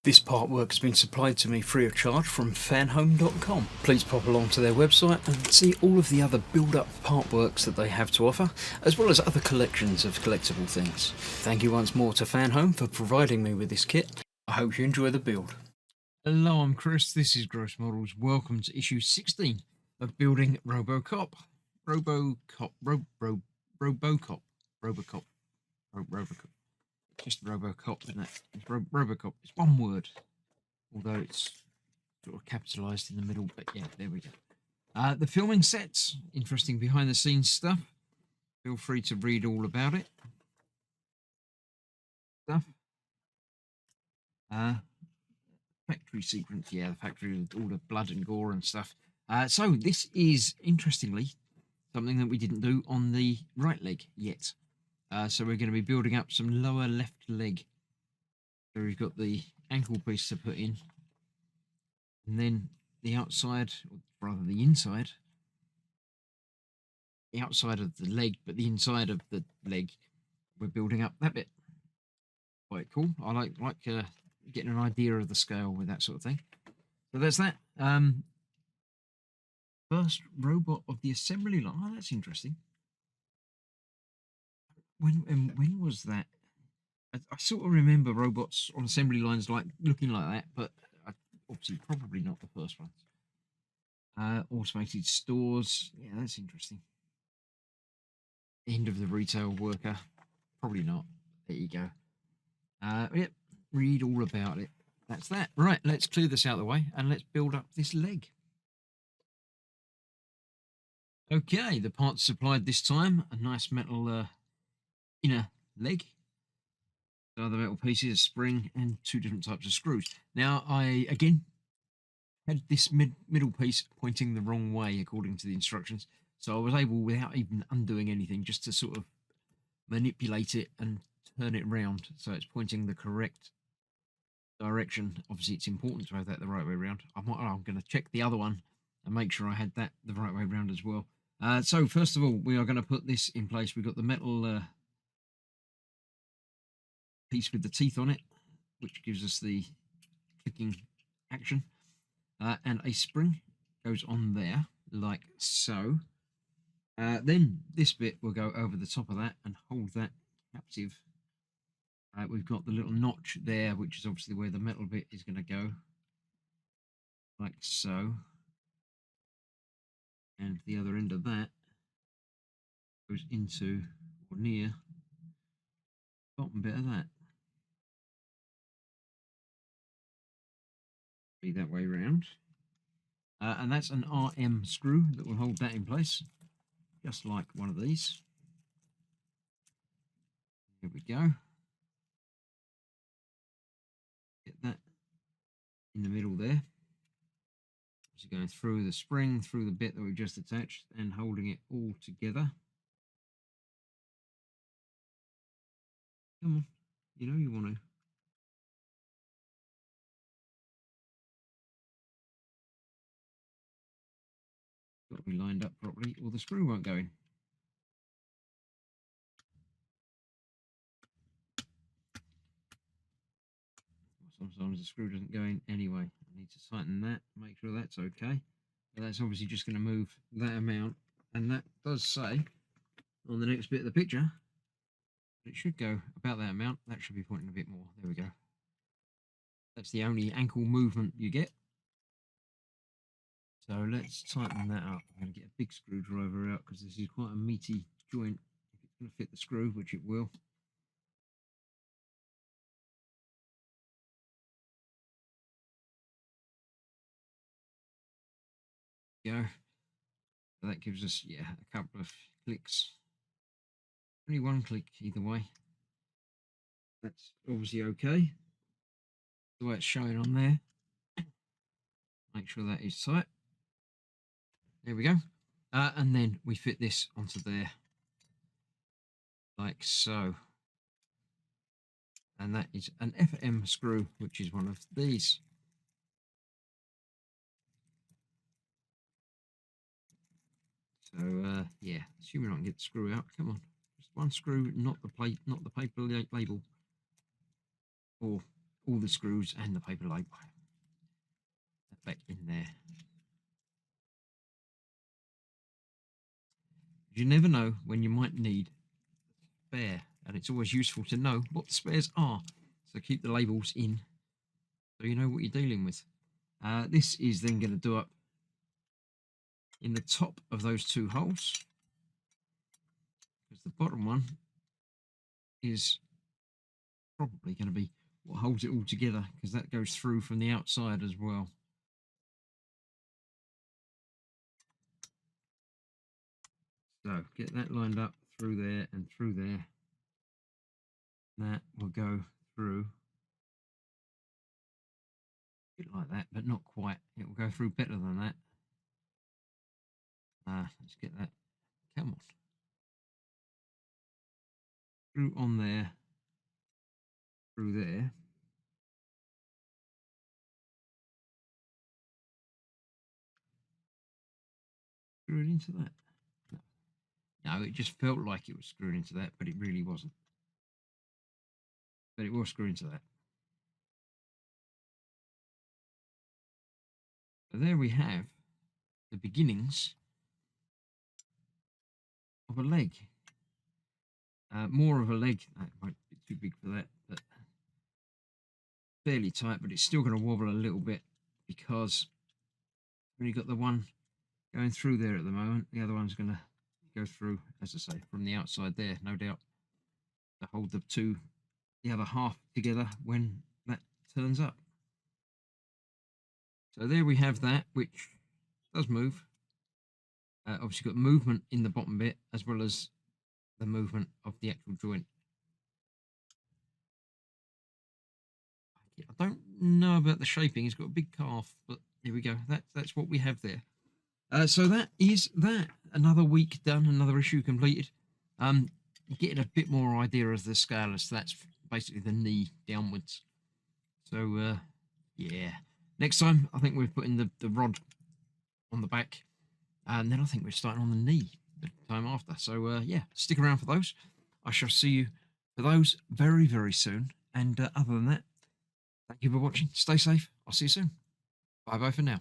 This partwork has been supplied to me free of charge from Fanhome.com. Please pop along to their website and see all of the other build-up partworks that they have to offer, as well as other collections of collectible things. Thank you once more to Fanhome for providing me with this kit. I hope you enjoy the build. Hello, I'm Chris. This is Gross Models. Welcome to issue 16 of Building Robocop. Robocop. Just Robocop, isn't it? It's Robocop. It's one word, although it's sort of capitalised in the middle. But yeah, there we go. The filming sets, interesting behind-the-scenes stuff. Feel free to read all about it. Factory sequence, yeah, the factory with all the blood and gore and stuff. So this is, interestingly, something that we didn't do on the right leg yet. So we're going to be building up some lower left leg. So we've got the ankle piece to put in, and then the outside, or rather the inside, the outside of the leg, but the inside of the leg, we're building up that bit. Quite cool. I like getting an idea of the scale with that sort of thing. So there's that. First robot of the assembly line. Oh, that's interesting. When was that? I sort of remember robots on assembly lines looking like that, but obviously probably not the first ones. Automated stores. Yeah, that's interesting. End of the retail worker. Probably not. There you go. Yep, read all about it. That's that. Right, let's clear this out of the way and let's build up this leg. Okay, the parts supplied this time. A nice metal inner leg. Other metal pieces, a spring, and two different types of screws. Now, I, again, had this middle piece pointing the wrong way according to the instructions. So I was able, without even undoing anything, just to sort of manipulate it and turn it around so it's pointing the correct direction. Obviously, it's important to have that the right way around. I'm going to check the other one and make sure I had that the right way around as well. So first of all, we are going to put this in place. We've got the metal piece with the teeth on it, which gives us the clicking action, and a spring goes on there like so. Then this bit will go over the top of that and hold that captive. We've got the little notch there, which is obviously where the metal bit is going to go, like so. And the other end of that goes into, or near, the bottom bit of that. Be that way round. And that's an RM screw that will hold that in place, just like one of these. Here we go. Get that in the middle there. So going through the spring, through the bit that we've just attached, and holding it all together. Come on, you know you want to. Got to be lined up properly, or the screw won't go in. Sometimes the screw doesn't go in anyway. I need to tighten that, make sure that's okay. But that's obviously just going to move that amount, and that does say on the next bit of the picture it should go about that amount. That should be pointing a bit more. There we go. That's the only ankle movement you get. So let's tighten that up. I'm going to get a big screwdriver out because this is quite a meaty joint. If it's going to fit the screw, which it will. Go. So that gives us, yeah, a couple of clicks. Only one click either way. That's obviously okay. The way it's showing on there. Make sure that is tight. There we go. And then we fit this onto there. Like so. And that is an FM screw, which is one of these. So yeah, assuming I can get the screw out. Come on, just one screw, not the plate, not the paper label. Or all the screws and the paper label back in there. You never know when you might need a spare, and it's always useful to know what the spares are. So keep the labels in so you know what you're dealing with. This is then going to do up in the top of those two holes, because the bottom one is probably going to be what holds it all together, because that goes through from the outside as well. So get that lined up through there and through there. That will go through a bit like that, but not quite. It will go through better than that. Let's get that. Come on. Through on there. Through there. Screwed into that. No, it just felt like it was screwed into that, but it really wasn't. But it was screwed into that. So there we have the beginnings of a leg. More of a leg. That might be too big for that, but fairly tight, but it's still going to wobble a little bit because when you've got the one going through there at the moment, the other one's going to go through, as I say, from the outside there, no doubt, to hold the other half together when that turns up. So there we have that, which does move. Obviously got movement in the bottom bit as well as the movement of the actual joint. I don't know about the shaping. It's got a big calf, but here we go. That's what we have there. So that is that. Another week done, another issue completed. Getting a bit more idea of the scale, as that's basically the knee downwards. So yeah. Next time, I think we're putting the rod on the back, and then I think we're starting on the knee the time after. So yeah, stick around for those. I shall see you for those very, very soon. And other than that, thank you for watching. Stay safe. I'll see you soon. Bye-bye for now.